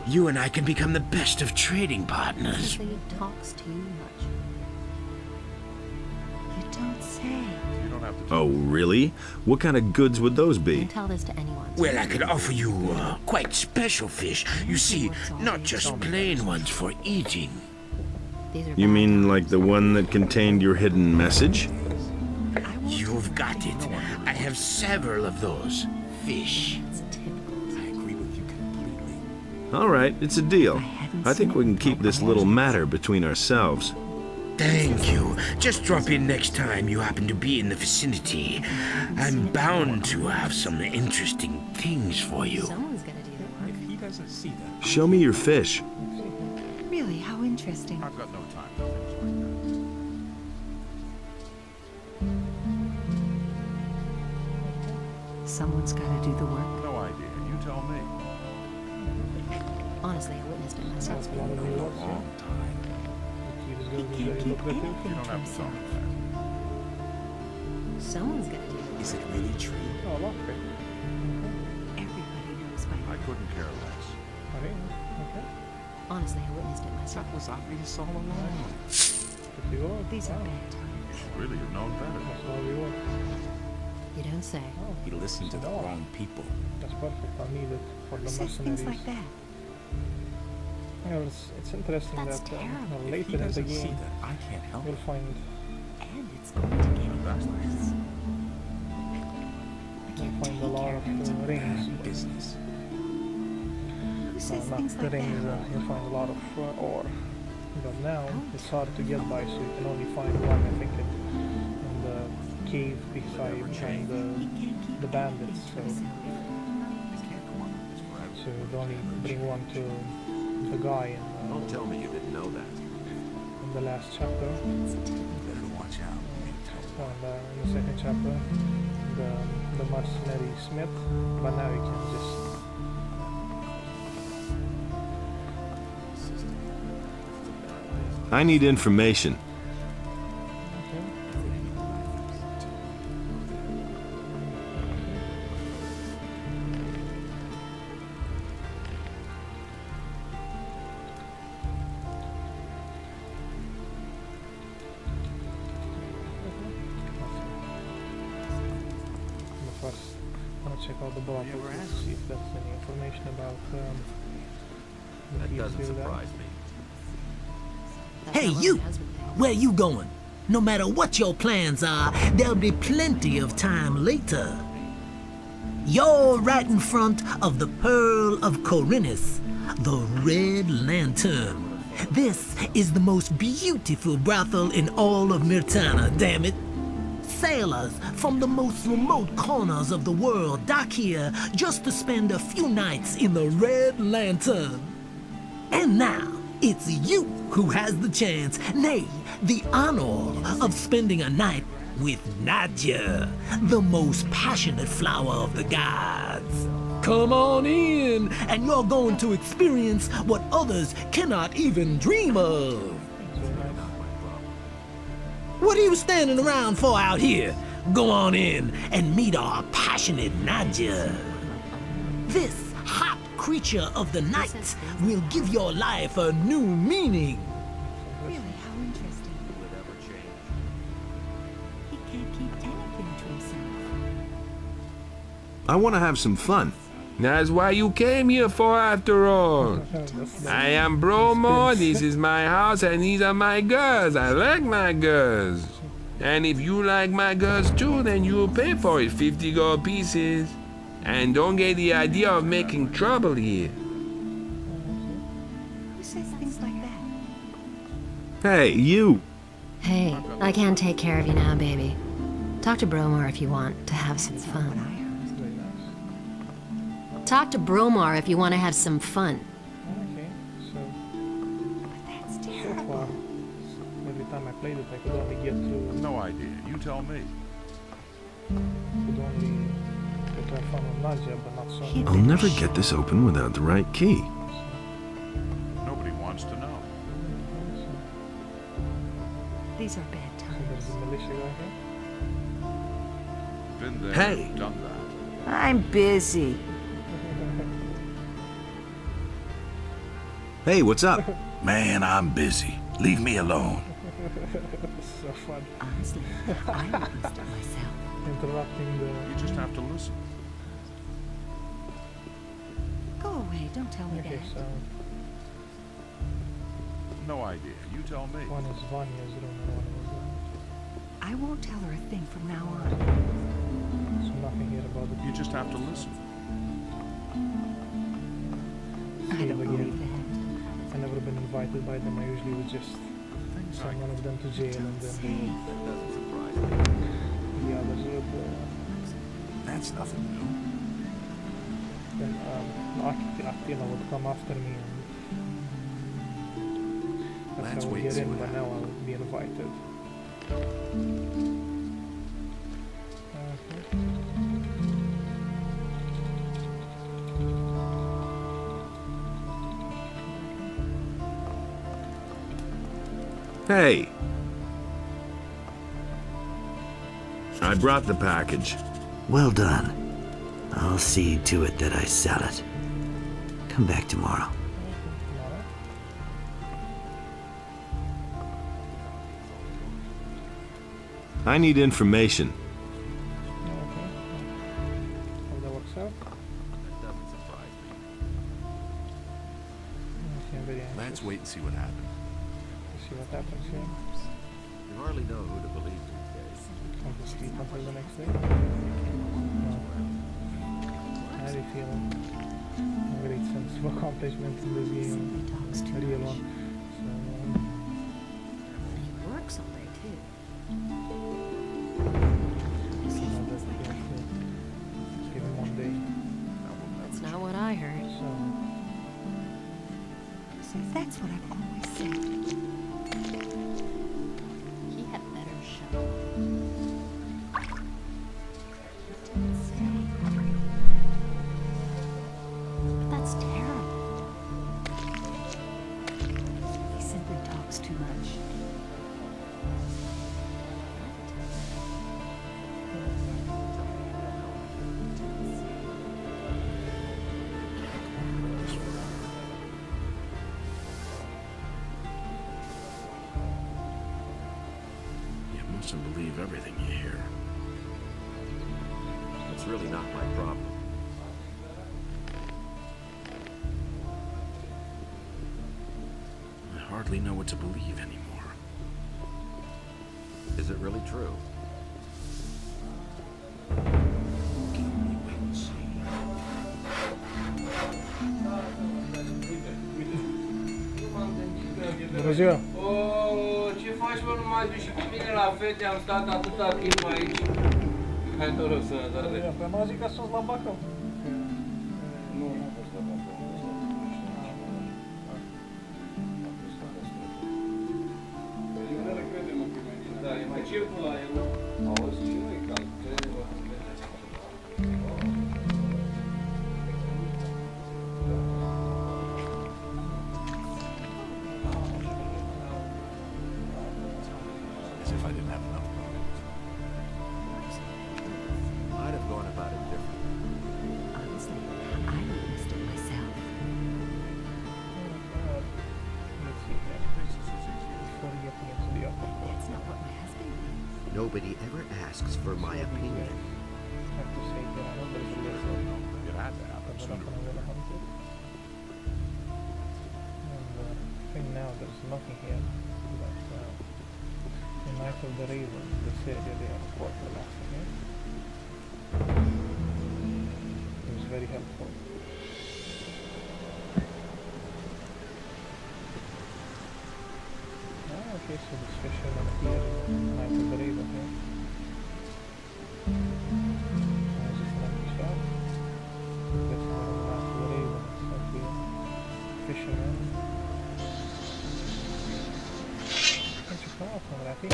you and I can become the best of trading partners. He talks too much. You don't say. You don't have to. Oh, really? What kind of goods would those be? Don't tell this to anyone. Well, I could offer you quite special fish. You see, not just plain ones for eating. These are You bad mean times. like the one that contained your hidden message? You've got it. I have several of those. Fish. I agree with you completely. All right, it's a deal. I think we can keep this little matter between ourselves. Thank you. Just drop in next time you happen to be in the vicinity. I'm bound to have some interesting things for you. Someone's gonna do the work. If he doesn't see that, Show me your fish. Really, how interesting. I've got no time for things like that. Someone's got to do the work. No idea. You tell me. Honestly, I witnessed it myself. A lot of rewards, yeah. long time. The Thieves Guild is He very can't keep lucrative. anything You don't to have to tell himself. me that. Someone's gonna do the work. Is it really true? Oh, lockpick. Everybody knows by I now. couldn't care less. Okay, okay. Honestly, I witnessed it myself. That was obvious all along. Pretty good. These are Wow. bad times. Really, you've known better. That's all reward. You don't say. Oh, He listened to the wrong people. that's perfect. I need it for Who the says things mercenaries. like that? Yeah, it's interesting That's that terrible. If he later in the doesn't see game that, I can't help you'll it. find And it's going to get That's worse. you'll find a lot of rings. Business. Who says Not things the like rings. that? You'll find a lot of ore. But now it's hard to get by, so you can only find one. I think in the cave beside the bandits. So you'd only bring one to the guy Don't tell me you didn't know that. in the last chapter. Better watch out. And in the second chapter, the mercenary smith. But now you can just I need information. first I want to check out the brothel to see if there's any information about the That Thieves doesn't Guild. surprise me. Hey, you! Where you going? No matter what your plans are, there'll be plenty of time later. You're right in front of the Pearl of Corinthus, the Red Lantern. This is the most beautiful brothel in all of Myrtana, damn it. Sailors from the most remote corners of the world dock here just to spend a few nights in the Red Lantern. And now, it's you who has the chance, nay, the honor of spending a night with Nadia, the most passionate flower of the gods. Come on in, and you're going to experience what others cannot even dream of. What are you standing around for out here? Go on in and meet our passionate Nadia. This hot creature of the night will give your life a new meaning. Really, how interesting. He can't keep anything to himself. I want to have some fun. That's why you came here for, after all. I am Bromo, this is my house, and these are my girls. I like my girls. And if you like my girls too, then you'll pay for it, 50 gold pieces. And don't get the idea of making trouble here. Who says things like that? Hey, you! Hey, I can take care of you now, baby. Talk to Bromar if you want to have some fun. Talk to Bromar if you want to have some fun. Okay, so... So far, every time I played it, I could only get to... No idea. You tell me. Could only get to have fun on Nadja, but not so... I'll never get this open without the right key. Nobody wants to know. These are bad times. So there's a militia guy here? Been there, Hey. done that. I'm busy. Hey, what's up? Man, I'm busy. Leave me alone. So fun. Honestly, I witnessed it myself. Interrupting the... You just have to listen. Go away, don't tell me Okay, that. so... No idea. You tell me. One is Vanya's room and one is... I won't tell her a thing from now on. So nothing here about the... You just have to listen. I don't again. believe that. I've never been invited by them. I usually would just send one of them to jail and then the others would... That's nothing new. Then Attila would come after me and that's Let's how I wait would and get see in, what but now I'll be invited. Hey! I brought the package. Well done. I'll see to it that I sell it. Come back tomorrow. I need information. How that works out. That doesn't surprise me. Okay, I'm very anxious Let's wait and see what happens. to see what happens here. You hardly know who to believe these days. I'll just sleep until the next day. No. I really feel a great sense of accomplishment in this game. A real one. So, He works all day too. just give him one day. That's not what I heard. So, That's what I've always said. He had better show. But that's terrible. He simply talks too much. You mustn't believe everything you hear. It's really not my problem. I hardly know what to believe anymore. Is it really true? Only wait and see. bună ziua! Ce faci, mă, nu mai duci și cu mine la fete? Am stat atâta timp aici. Hai noroc, sănătate. Păi m-a zis că a sus la Bacău. Nu, nu a fost la Bacău. Da, e mai circula, e nu. Auzi, și nu e cald. As if I didn't have enough problems. I'd have gone about it differently. Honestly, I witnessed it myself. Nobody ever asks for my opinion. Have to say that I know there's a lizard. It had to happen But we're sooner not gonna really hunt it. And I think now there's nothing here. But the Night of the Raven, this area they are quite relaxing here. It was very helpful. Ah, okay, so this fish are gonna appear in the Night of the Raven here. There's just an empty shop. This is the Night of the Raven, it's actually a fisherman. Where'd you come out from, Rafi?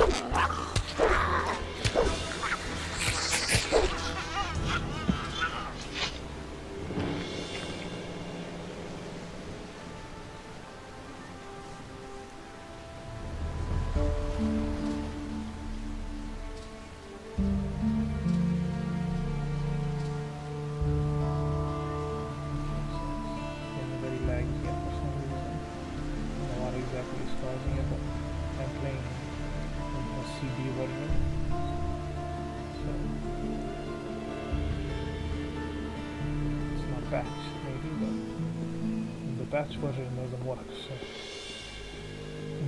Batch version doesn't work, so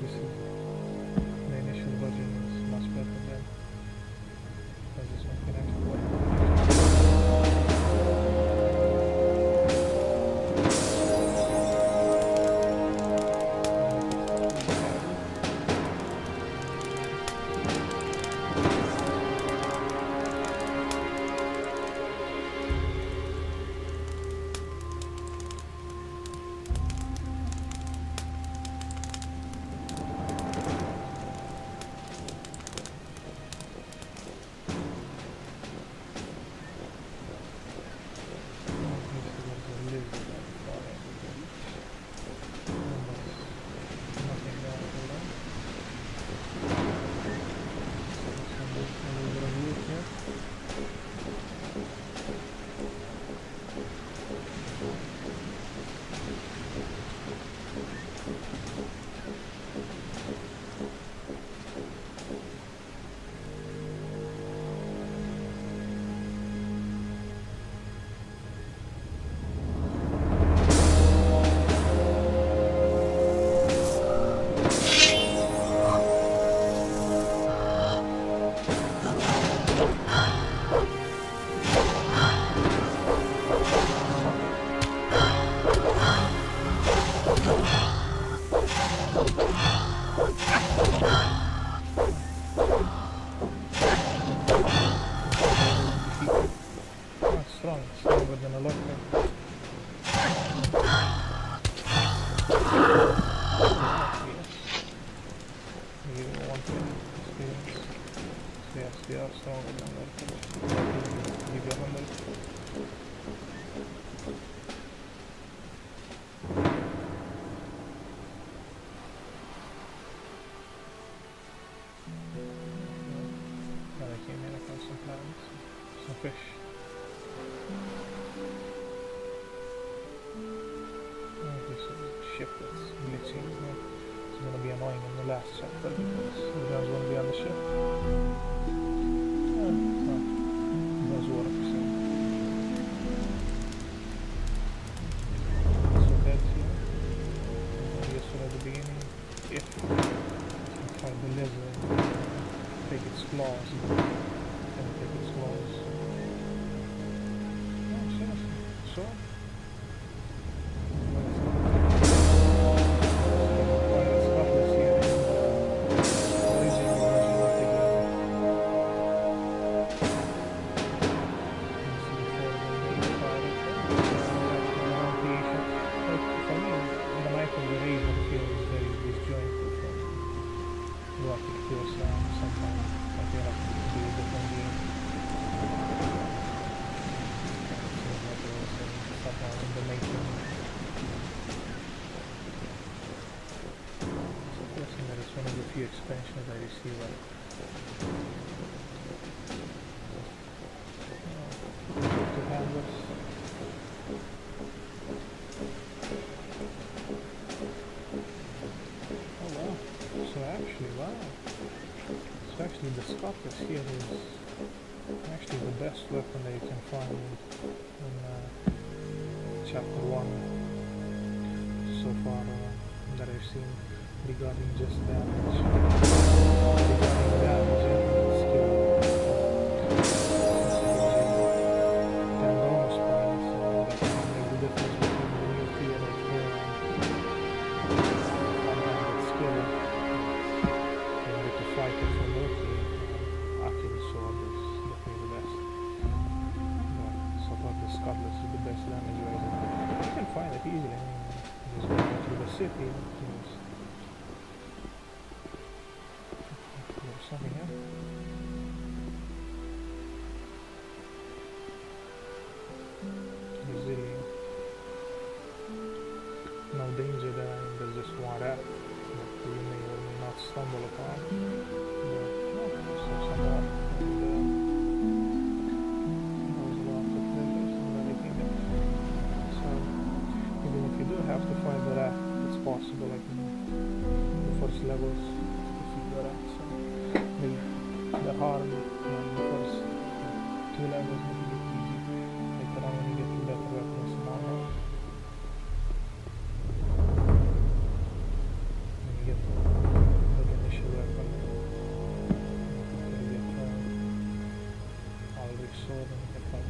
this is the initial version is much better than this one can actually work. Fish. This is a ship that's glitching. It's going to be annoying in the last chapter because you guys won't be on the ship. It does work, so. So that's here. Yes, at the beginning, if you find the lizard, take its claws, and take its claws. Sure. cutlass here is actually the best weapon that you can find in chapter 1 so far that I've seen regarding just damage. Regarding damage and skill. Ten bonus points that can make the difference between the new tier of one-handed skill. And with the fighter from Loki, Achilles sword is definitely the best. But so far this cutlass is the best damage weapon. You can find it easily. I mean, just go through the city. There's something here. Resilient. No danger there. I mean, there's just one rat that you may or may not stumble upon. But there's some more. And there's lots of treasures and everything. So even if you do have to fight the rat, it's possible. Like in the first levels, to defeat the rat. So the hard on the first 2 levels will be easy. Later on when you get to better weapons and armor. When you get the initial weapon, you get Alric's sword and you get like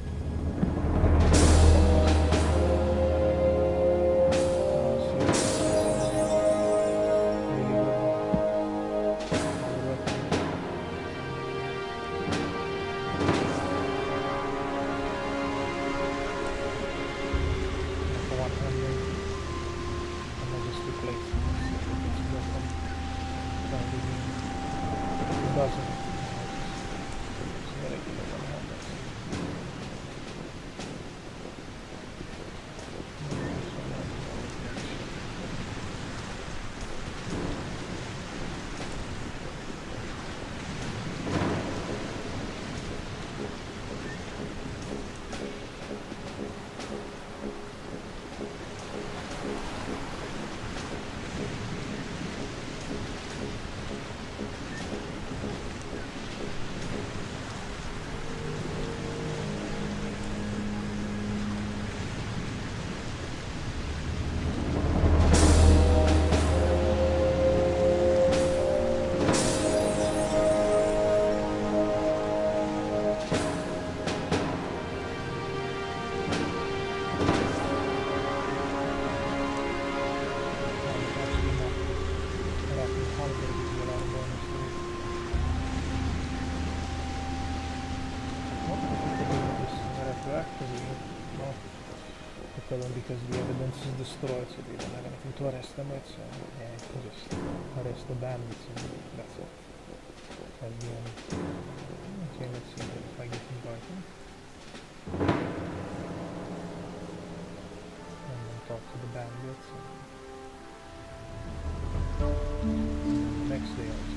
because the evidence is destroyed, so they don't have anything to arrest them with, so yeah, you can just arrest the bandits and that's it. At the end. Okay, let's see if I get invited. And then talk to the bandits. And next day also.